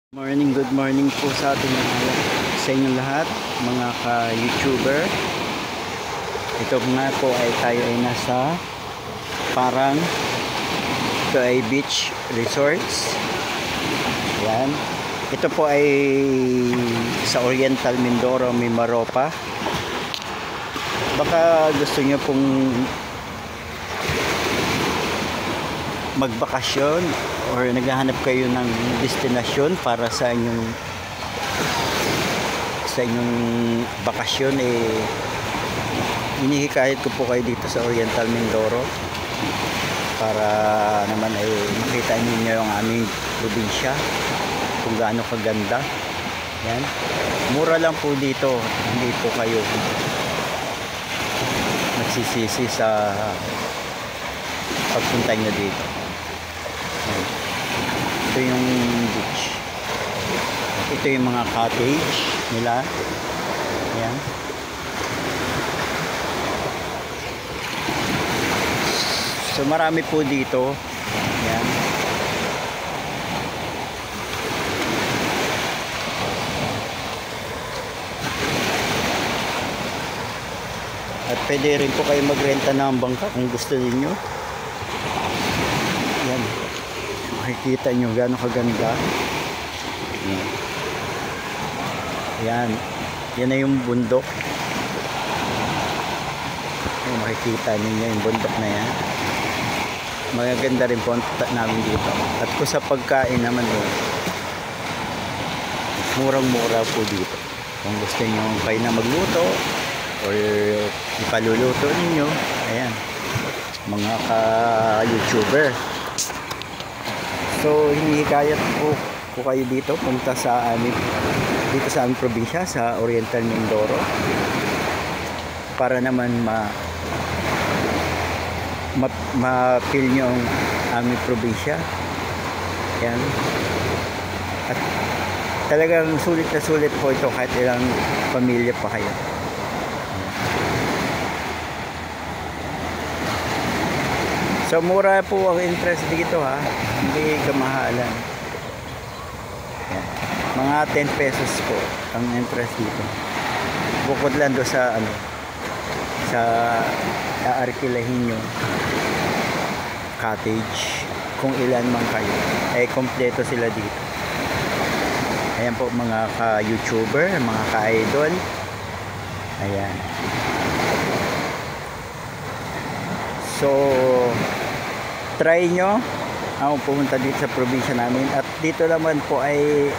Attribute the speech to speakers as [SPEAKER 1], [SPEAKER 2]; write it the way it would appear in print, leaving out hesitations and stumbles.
[SPEAKER 1] Good morning po sa ating sa inyong lahat, mga ka-YouTuber. Ito nga po ay tayo ay nasa parang ito ay beach resorts. Yan. Ito po ay sa Oriental Mindoro, Mimaropa. Baka gusto nyo pong magbakasyon or naghahanap kayo ng destinasyon para sa inyong bakasyon, inihikayat ko po kayo dito sa Oriental Mindoro para naman ay makita niyo yung aming probinsya kung gaano kaganda. Yan, mura lang po dito, hindi po kayo magsisisi sa pagpunta nyo dito. Ito yung beach. Ito yung mga cottage nila. Ayan. So marami po dito. Ayan. At pwede rin po kayo magrenta ng bangka kung gusto niyo. Ayan. Makikita nyo gaano kaganda. Yan. Yan na yung bundok. Makikita niyo yung bundok na yan. Magaganda rin po namin dito. At kung sa pagkain naman, murang-mura po dito. Kung gusto nyo kayo na magluto or ipaluluto ninyo, ayan, mga ka-YouTuber. So hinihikayat po kayo dito punta sa aming probinsya sa Oriental Mindoro para naman ma-feel nyo ang aming probinsya. Yan. At talagang sulit na sulit po ito kahit ilang pamilya pa kayo. So mura po ang interest dito, ha, hindi kamahalan. Yan. Mga 10 pesos po ang interest dito. Bukod lang do sa sa aarkilahin nyo cottage, kung ilan man kayo, ay kompleto sila dito. Ayan po mga ka-YouTuber, mga ka-idol. Ayan. So try nyo ang pumunta dito sa probinsya namin. At dito naman po ay